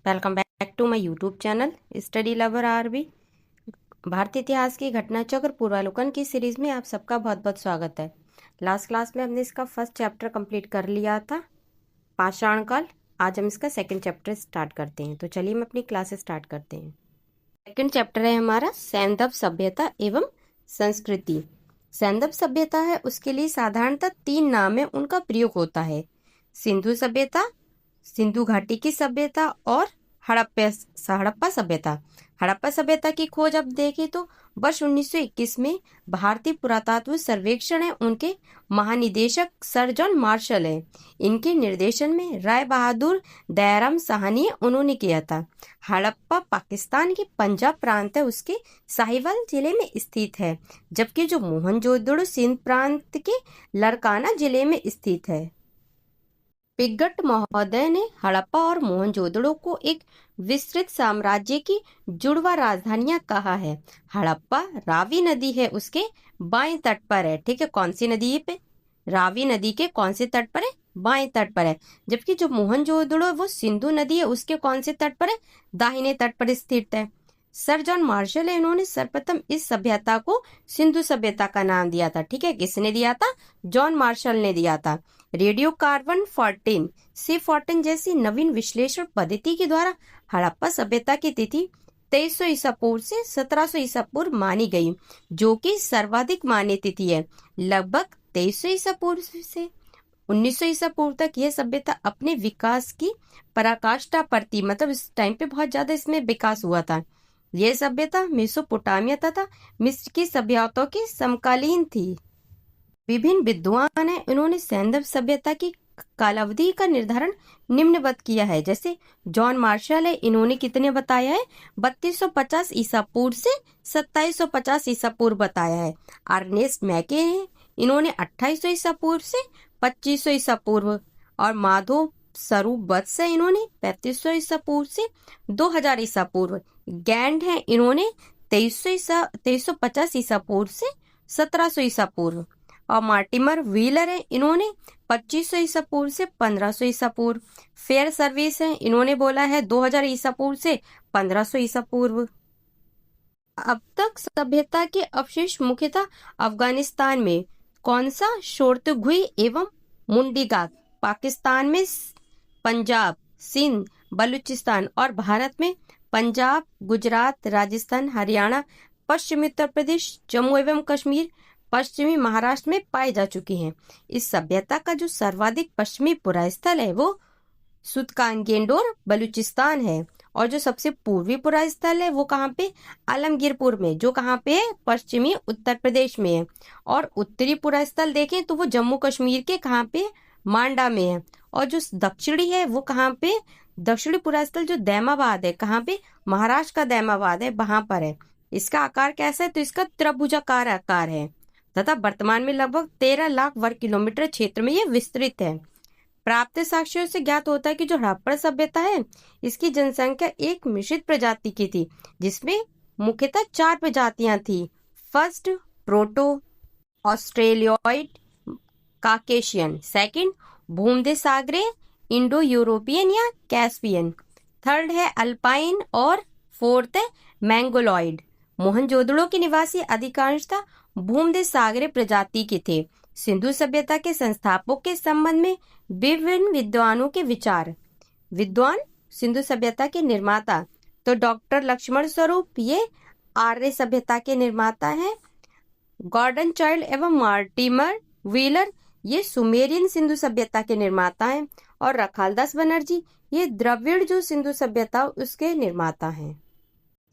Welcome back to my YouTube channel study lover RB. भारतीय इतिहास की घटना चक्र पूर्वालोकन की सीरीज में आप सबका बहुत बहुत स्वागत है। लास्ट क्लास में हमने इसका फर्स्ट चैप्टर कंप्लीट कर लिया था, पाषाण काल। आज हम इसका सेकंड चैप्टर स्टार्ट करते हैं। तो चलिए हम अपनी क्लास स्टार्ट करते हैं। सेकंड चैप्टर है हमारा सैंधव सभ्यता एवं संस्कृति। सैंधव सभ्यता है, उसके लिए साधारणतः 3 नाम है उनका प्रयोग होता है। सिंधु सभ्यता, सिंधु घाटी की सभ्यता और हड़प्पा सभ्यता। हड़प्पा सभ्यता की खोज अब देखें तो वर्ष 1921 में भारतीय पुरातत्व सर्वेक्षण है, उनके महानिदेशक सर जॉन मार्शल है। इनके निर्देशन में राय बहादुर दयाराम साहनी उन्होंने किया था। हड़प्पा पाकिस्तान के पंजाब प्रांत है, उसके साहिवाल जिले में स्थित है, जबकि जो मोहनजोदड़ो सिंध प्रांत के लरकाना जिले में स्थित है। पिगट महोदय ने हड़प्पा और मोहनजोदड़ो को एक विस्तृत साम्राज्य की जुड़वा राजधानियां कहा है। हड़प्पा रावी नदी है, उसके बाएं तट पर है। ठीक है, कौन सी नदी पे? रावी नदी के कौन से तट पर है? बाएं तट पर है। जबकि जो मोहनजोदड़ो वो सिंधु नदी है, उसके कौन से तट पर है? दाहिने तट पर स्थित है। सर जॉन मार्शल है, इन्होंने सर्वप्रथम इस सभ्यता को सिंधु सभ्यता का नाम दिया था। ठीक है, किसने दिया था? जॉन मार्शल ने दिया था। रेडियो कार्बन 14 C14 जैसी नवीन विश्लेषण पद्धति के द्वारा हड़प्पा सभ्यता की तिथि 2300 ईसा पूर्व से 1700 ईसा पूर्व मानी गई, जो कि सर्वाधिक मान्य तिथि है। लगभग 2300 ईसा पूर्व से 1900 ईसा पूर्व तक यह सभ्यता अपने विकास की पराकाष्ठा पर थी। मतलब इस टाइम पे बहुत ज्यादा इसमें विकास हुआ था। यह सभ्यता मेसोपोटामिया तथा मिस्र की सभ्यताओं की समकालीन थी। विभिन्न विद्वान हैं, उन्होंने सैंधव सभ्यता की कालावधि का निर्धारण निम्नवत किया है। जैसे जॉन मार्शल है, इन्होंने कितने बताया है? 3250 ईसा पूर्व से 2750 ईसा पूर्व बताया है। अर्नेस्ट मैके हैं, इन्होंने 2800 ईसा पूर्व से 2500 ईसा पूर्व। और माधव स्वरूप वत्स है, इन्होंने 3500 ईसा पूर्व से 2000 ईसा पूर्व। गैंड है, इन्होंने 2350 ईसा पूर्व से 1700 ईसा पूर्व। और मार्टिमर व्हीलर है, इन्होंने 2500 ईसा पूर्व से 1500 ईसा पूर्व। फेयर सर्विस है, इन्होंने बोला है 2000 ईसा पूर्व से 1500 ईसा पूर्व। अब तक सभ्यता के अवशेष मुख्यतः अफगानिस्तान में कौन सा? शोरतुघुई एवं मुंडीगाग। पाकिस्तान में पंजाब, सिंध, बलूचिस्तान और भारत में पंजाब, गुजरात, राजस्थान, हरियाणा, पश्चिमी उत्तर प्रदेश, जम्मू एवं कश्मीर, पश्चिमी महाराष्ट्र में पाए जा चुके हैं। इस सभ्यता का जो सर्वाधिक पश्चिमी पुरास्थल है वो सुतकानगेंडोर बलूचिस्तान है। और जो सबसे पूर्वी पुरास्थल है वो कहाँ पे? आलमगीरपुर में, जो कहाँ पे है? पश्चिमी उत्तर प्रदेश में है। और उत्तरी पुरास्थल देखें तो वो जम्मू कश्मीर के कहाँ पे? मांडा में है। और जो दक्षिणी है वो कहाँ पे? दक्षिणी पुरास्थल जो दैमाबाद है, कहाँ पे? महाराष्ट्र का दैमाबाद है, वहां पर है। इसका आकार कैसा है? तो इसका त्रिभुजाकार आकार है तथा वर्तमान में लगभग 13 लाख वर्ग किलोमीटर क्षेत्र में यह विस्तृत है। प्राप्त साक्ष्यों से ज्ञात होता है कि जो हड़प्पा सभ्यता है, इसकी जनसंख्या एक मिश्रित प्रजाति की थी, जिसमें मुख्यतः 4 प्रजातियां थी। First, proto Australoid Caucasian. Second, भूमध्यसागरीय इंडो यूरोपियन या कैस्पियन। थर्ड है अल्पाइन और फोर्थ है मैंगोलॉइड। मोहनजोदड़ो के निवासी अधिकांशतः भूमध्यसागरीय प्रजाति के थे। सिंधु सभ्यता के संस्थापकों के संबंध में विभिन्न विद्वानों के विचार। विद्वान सिंधु सभ्यता के निर्माता तो डॉक्टर लक्ष्मण स्वरूप ये आर्य सभ्यता के निर्माता हैं। गॉर्डन चाइल्ड एवं मार्टिमर व्हीलर ये सुमेरियन सिंधु सभ्यता के निर्माता हैं। और रखालदास बनर्जी ये द्रविड़ जो सिंधु सभ्यता उसके निर्माता हैं।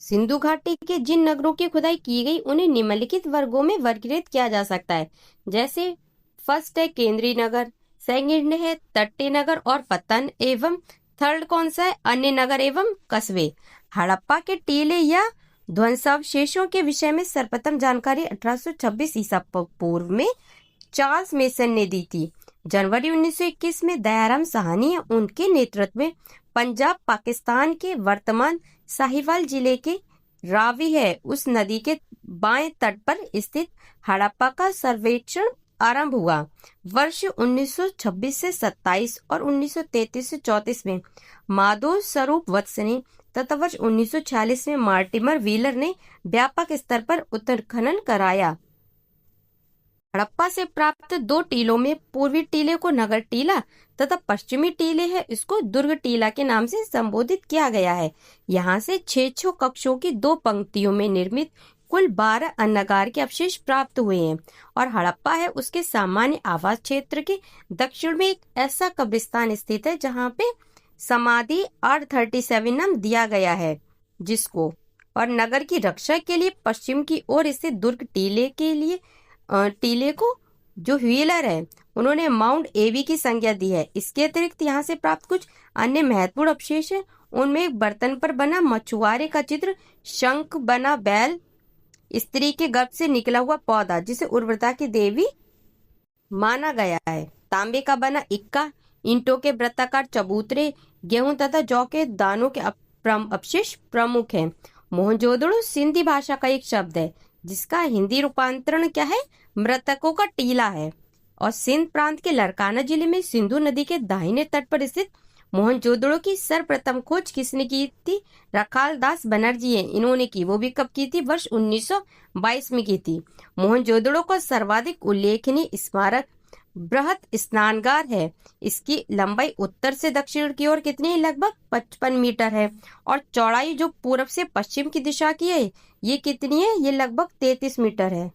सिंधु घाटी के जिन नगरों की खुदाई की गई उन्हें निम्नलिखित वर्गों में वर्गीकृत किया जा सकता है। जैसे फर्स्ट है केंद्रीय नगर, सेकंड है तटीय नगर और पतन, एवं थर्ड कौन सा है? अन्य नगर एवं कस्बे। हड़प्पा के टीले या ध्वंसावशेषों के विषय में सर्वप्रथम जानकारी 1826 ईसा पूर्व में चार्ल्स मेसन ने दी थी। जनवरी 1921 में दयाराम साहनी उनके नेतृत्व में पंजाब पाकिस्तान के वर्तमान साहिवाल जिले के रावी है उस नदी के बाएं तट पर स्थित हड़प्पा का सर्वेक्षण आरंभ हुआ। वर्ष 1926 से 27 और 1933 से 34 में माधव स्वरूप वत्स ने तथा वर्ष 1946 में मार्टिमर व्हीलर ने व्यापक स्तर पर उत्खनन कराया। हड़प्पा से प्राप्त 2 टीलों में पूर्वी टीले को नगर टीला तथा पश्चिमी टीले है इसको दुर्ग टीला के नाम से संबोधित किया गया है। यहाँ से 6 कक्षों की 2 पंक्तियों में निर्मित कुल 12 अन्नागार के अवशेष प्राप्त हुए हैं और हड़प्पा है उसके सामान्य आवास क्षेत्र के दक्षिण में एक ऐसा कब्रिस्तान स्थित है जहाँ पे समाधि R37 नाम दिया गया है जिसको, और नगर की रक्षा के लिए पश्चिम की ओर स्थित दुर्ग टीले को जो व्हीलर है उन्होंने माउंट एबी की संज्ञा दी है। इसके अतिरिक्त यहाँ से प्राप्त कुछ अन्य महत्वपूर्ण अवशेष है। उनमें एक बर्तन पर बना मछुआरे का चित्र, शंख बना बैल, स्त्री के गर्भ से निकला हुआ पौधा जिसे उर्वरता की देवी माना गया है, तांबे का बना इक्का, ईंटों के वृत्ताकार चबूतरे, गेहूं तथा जौ के दानों के अवशेष प्रमुख हैं। मोहनजोदड़ो सिंधी भाषा का एक शब्द है जिसका हिंदी रूपांतरण क्या है, मृतकों का टीला है, और सिंध प्रांत के लरकाना जिले में सिंधु नदी के दाहिने तट पर स्थित मोहनजोदड़ो की सर्वप्रथम खोज किसने की थी, रखाल दास बनर्जी है इन्होंने की। वो भी कब की थी, वर्ष 1922 में की थी। मोहनजोदड़ो का सर्वाधिक उल्लेखनीय स्मारक बृहत स्नानगार है। इसकी लंबाई उत्तर से दक्षिण की ओर कितनी, लगभग 55 मीटर है, और चौड़ाई जो पूर्व से पश्चिम की दिशा की है ये कितनी है, ये लगभग 33 मीटर है।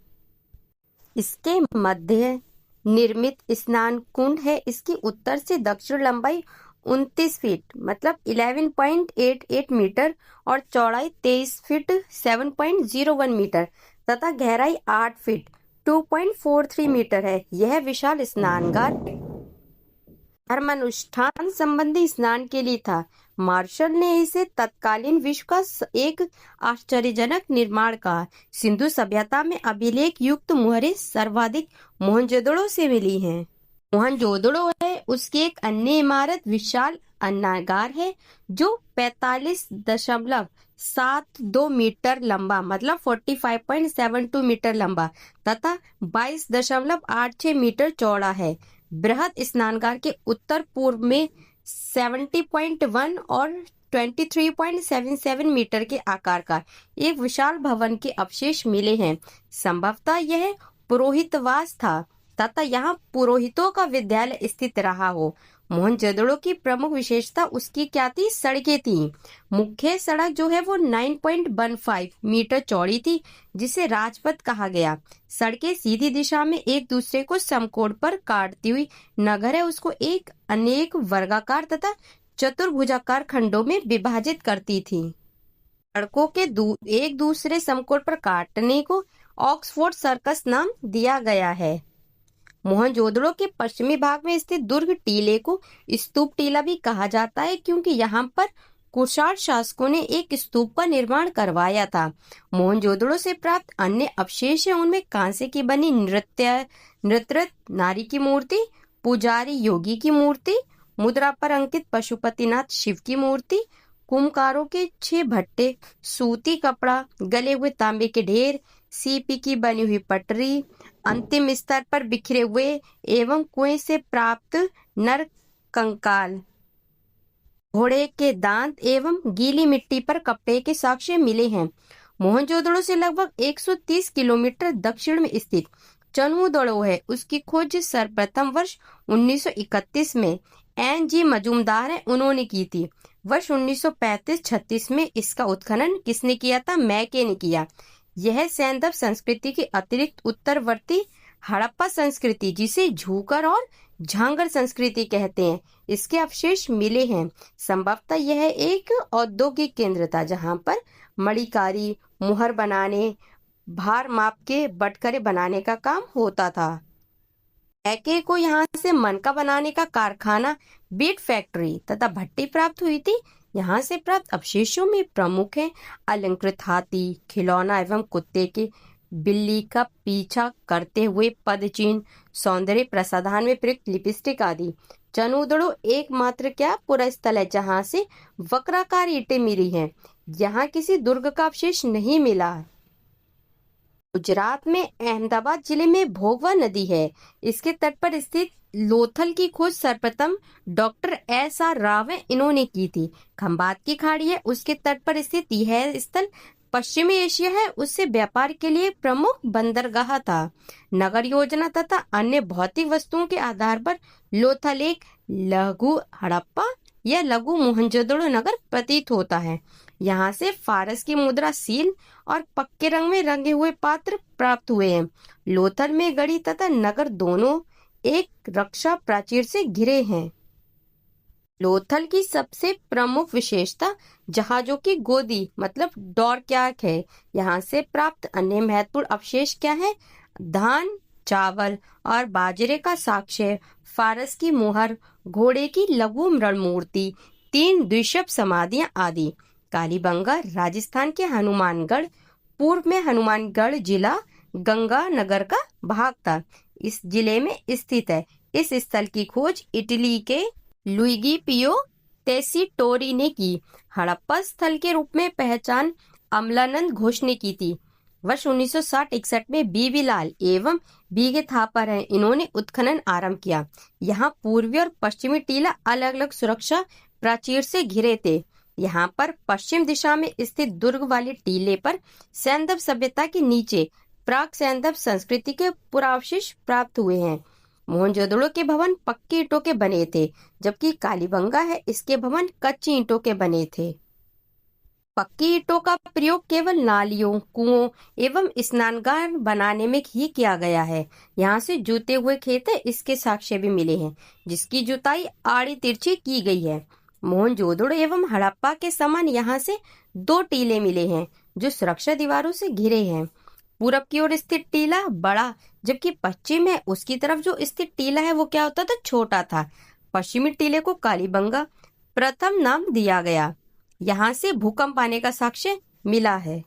इसके मध्य निर्मित स्नान कुंड है। इसकी उत्तर से दक्षिण लंबाई 29 फीट मतलब 11.88 मीटर और चौड़ाई 23 फीट 7.01 मीटर तथा गहराई 8 फीट 2.43 मीटर है। यह विशाल स्नानगार धर्मानुष्ठान संबंधी स्नान के लिए था। मार्शल ने इसे तत्कालीन विश्व का एक आश्चर्यजनक निर्माण कहा। सिंधु सभ्यता में अभिलेख युक्त मुहरें सर्वाधिक मोहनजोदड़ो से मिली हैं। मोहनजोदड़ो है उसकी एक अन्य इमारत विशाल अन्नागार है जो 45.72 मीटर लंबा मतलब 45.72 मीटर लंबा तथा 22.86 मीटर चौड़ा है। बृहद स्नानगार के उत्तर पूर्व में 70.1 और 23.77 मीटर के आकार का एक विशाल भवन के अवशेष मिले हैं। संभवतः यह पुरोहितवास था तथा यहाँ पुरोहितों का विद्यालय स्थित रहा हो। मोहनजोदड़ो की प्रमुख विशेषता उसकी क्या थी, सड़कें थी। मुख्य सड़क जो है वो 9.15 मीटर चौड़ी थी जिसे राजपथ कहा गया। सड़कें सीधी दिशा में एक दूसरे को समकोण पर काटती हुई नगर है उसको एक अनेक वर्गाकार तथा चतुर्भुजाकार खंडों में विभाजित करती थी। सड़कों के एक दूसरे समकोण पर काटने को ऑक्सफोर्ड सर्कस नाम दिया गया है। मोहनजोदड़ो के पश्चिमी भाग में स्थित दुर्ग टीले को स्तूप टीला भी कहा जाता है क्योंकि यहाँ पर कुषाण शासकों ने एक स्तूप का निर्माण करवाया था। मोहनजोदड़ो से प्राप्त अन्य अवशेष है उनमें कांसे की बनी नृत्य नारी की मूर्ति, पुजारी योगी की मूर्ति, मुद्रा पर अंकित पशुपतिनाथ शिव की मूर्ति, कुम्हकारों के 6 भट्टे, सूती कपड़ा, गले हुए तांबे के ढेर, सीपी की बनी हुई पटरी, अंतिम स्तर पर बिखरे हुए एवं कुएं से प्राप्त नर कंकाल, घोड़े के दांत एवं गीली मिट्टी पर कपड़े के साक्ष्य मिले हैं। मोहनजोदड़ो से लगभग 130 किलोमीटर दक्षिण में स्थित चनुदड़ो है उसकी खोज सर्वप्रथम वर्ष 1931 में N.G. मजूमदार है उन्होंने की थी। वर्ष 1935-36 में इसका उत्खनन किसने किया था, मैके ने किया। यह सैंधव संस्कृति के अतिरिक्त उत्तरवर्ती हड़प्पा संस्कृति जिसे झूकर और झांगर संस्कृति कहते हैं इसके अवशेष मिले हैं। संभवतः यह एक औद्योगिक केंद्र था जहां पर मणिकारी, मुहर बनाने, भार माप के बटखरे बनाने का काम होता था। मैके को यहाँ से मनका बनाने का कारखाना, बीट फैक्ट्री तथा भट्टी प्राप्त हुई थी। यहाँ से प्राप्त अवशेषों में प्रमुख है अलंकृत हाथी, खिलौना एवं कुत्ते के बिल्ली का पीछा करते हुए पदचिन्ह, सौंदर्य प्रसाधन में प्रयुक्त लिपस्टिक आदि। चनुदड़ो एकमात्र क्या पूरा स्थल है जहाँ से वक्राकार ईंटें मिली हैं। यहाँ किसी दुर्ग का अवशेष नहीं मिला। गुजरात में अहमदाबाद जिले में भोगवा नदी है। इसके तट पर स्थित लोथल की खोज सर्वप्रथम डॉक्टर S.R. राव इन्होंने की थी। खंबात की खाड़ी है, उसके तट पर स्थित यह स्थल पश्चिमी एशिया है, उससे व्यापार के लिए प्रमुख बंदरगाह था। नगर योजना तथा अन्य भौतिक वस्तुओं के आधार पर लोथल एक लघु हड़प्पा या लघु मोहनजोदड़ो नगर प्रतीत होता है। यहाँ से फारस की मुद्रा सील और पक्के रंग में रंगे हुए पात्र प्राप्त हुए हैं। लोथल में गढ़ी तथा नगर दोनों एक रक्षा प्राचीर से घिरे हैं। लोथल की सबसे प्रमुख विशेषता जहाजों की गोदी मतलब डॉकयार्ड है। यहाँ से प्राप्त अन्य महत्वपूर्ण अवशेष क्या है? धान, चावल और बाजरे का साक्ष्य, फारस की मुहर, घोड़े की लघु मृण मूर्ति, 3 द्विशब समाधियां आदि। कालीबंगा राजस्थान के हनुमानगढ़ पूर्व में हनुमानगढ़ जिला गंगानगर का भाग था, इस जिले में स्थित है। इस स्थल की खोज इटली के लुइगी पियो टेसिटोरी ने की। हड़प्पा स्थल के रूप में पहचान अमलानंद घोष ने की थी। वर्ष 1960-61 में बीवी लाल एवं बीगे थापर हैं, इन्होंने उत्खनन आरंभ किया। यहाँ पूर्वी और पश्चिमी टीला अलग अलग सुरक्षा प्राचीर से घिरे थे। यहाँ पर पश्चिम दिशा में स्थित दुर्ग वाले टीले पर सैंधव सभ्यता के नीचे प्राक सैंधव संस्कृति के पुरावशेष प्राप्त हुए हैं। मोहनजोदड़ो के भवन पक्की ईंटों के बने थे, जबकि कालीबंगा है इसके भवन कच्ची ईंटों के बने थे। पक्की ईंटों का प्रयोग केवल नालियों, कुओं एवं स्नानगार बनाने में ही किया गया है। यहाँ से जुते हुए खेत है, इसके साक्ष्य भी मिले हैं, जिसकी जुताई आड़ी तिरछी की गई है। मोहनजोदड़ो एवं हड़प्पा के समान यहाँ से 2 टीले मिले हैं, जो सुरक्षा दीवारों से घिरे हैं। पूरब की ओर स्थित टीला बड़ा, जबकि पश्चिम में उसकी तरफ जो स्थित टीला है वो क्या होता था? छोटा था। पश्चिमी टीले को कालीबंगा प्रथम नाम दिया गया। यहाँ से भूकंप आने का साक्ष्य मिला है।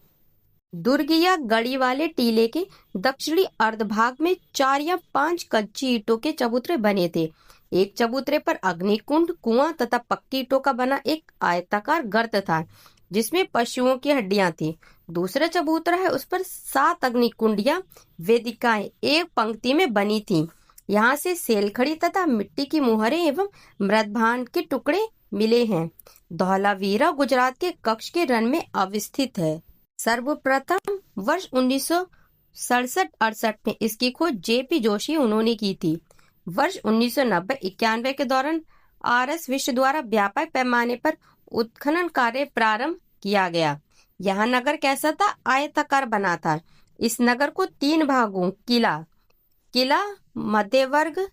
दुर्ग या गढ़ी वाले टीले के दक्षिणी अर्धभाग में 4 या 5 कच्ची ईंटों के चबूतरे बने थे। एक चबूतरे पर अग्निकुंड, कुआं तथा पक्की ईंटों का बना एक आयताकार गर्त था, जिसमें पशुओं की हड्डियां थी। दूसरा चबूतरा है, उस पर 7 अग्निकुंडियां वेदिकाएं एक पंक्ति में बनी थी। यहाँ से सेलखड़ी तथा मिट्टी की मुहरें एवं मृदभांड के टुकड़े मिले हैं। धौलावीरा गुजरात के कच्छ के रण में अवस्थित है। सर्वप्रथम वर्ष 1967-68 में इसकी खोज J.P. जोशी उन्होंने की थी। वर्ष 1990-91 के दौरान RS विश्व द्वारा व्यापक पैमाने पर उत्खनन कार्य प्रारंभ किया गया। यह नगर कैसा था? आयताकार बना था। इस नगर को 3 भागों किला, मध्यवर्ग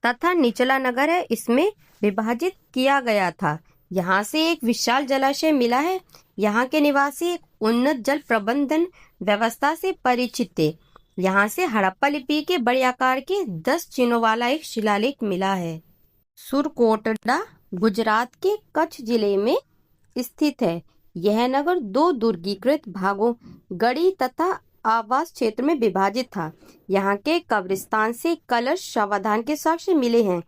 तथा निचला नगर है, इसमें विभाजित किया गया था। यहाँ से एक विशाल जलाशय मिला है। यहाँ के निवासी एक उन्नत जल प्रबंधन व्यवस्था से परिचित थे। यहाँ से हड़प्पा लिपि के बड़े आकार के 10 चिन्हों वाला एक शिलालेख मिला है। सुरकोटड़ा गुजरात के कच्छ जिले में स्थित है। यह नगर 2 दुर्गीकृत भागों गढ़ी तथा आवास क्षेत्र में विभाजित था। यहाँ के कब्रिस्तान से कलश शवाधान के साक्ष्य मिले हैं।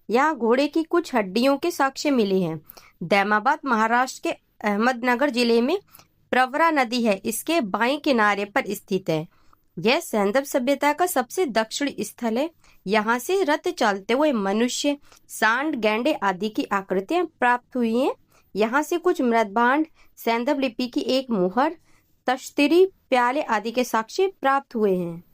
यहाँ घोड़े की कुछ हड्डियों के साक्ष्य मिले हैं। दैमाबाद महाराष्ट्र के अहमदनगर जिले में प्रवरा नदी है, इसके बाएं किनारे पर स्थित है। यह सैंधव सभ्यता का सबसे दक्षिणी स्थल है। यहाँ से रथ चलते हुए मनुष्य, सांड, गैंडे आदि की आकृतियां प्राप्त हुई हैं। यहाँ से कुछ मृदभांड, सैंधव लिपि की एक मुहर, तश्तरी, प्याले आदि के साक्ष्य प्राप्त हुए हैं।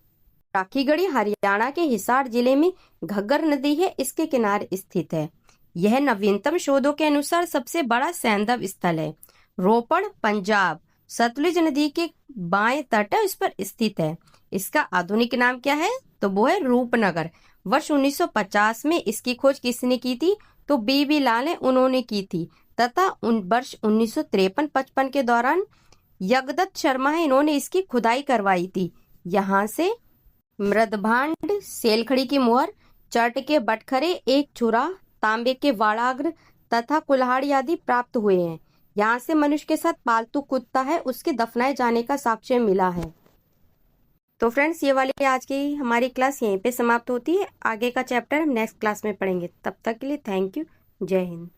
राखीगढ़ी हरियाणा के हिसार जिले में घग्गर नदी है, इसके किनारे स्थित है। यह नवीनतम शोधों के अनुसार सबसे बड़ा सैंधव स्थल है। रोपड़ पंजाब सतलुज नदी के बाएं तट है, इस पर स्थित है। इसका आधुनिक नाम क्या है? तो वो है रूपनगर। वर्ष 1950 में इसकी खोज किसने की थी? तो बीबी लाल ने उन्होंने की थी, तथा वर्ष 1953-55 के दौरान यगदत्त शर्मा है, इन्होंने इसकी खुदाई करवाई थी। यहाँ से मृदभांड, सेलखड़ी की मुहर, चट के बटखरे, एक छुरा, तांबे के वाड़ाग्र तथा कुल्हाड़ी आदि प्राप्त हुए हैं। यहाँ से मनुष्य के साथ पालतू कुत्ता है, उसके दफनाए जाने का साक्ष्य मिला है। तो फ्रेंड्स, ये वाली आज की हमारी क्लास यहीं पे समाप्त होती है। आगे का चैप्टर हम नेक्स्ट क्लास में पढ़ेंगे। तब तक के लिए थैंक यू। जय हिंद।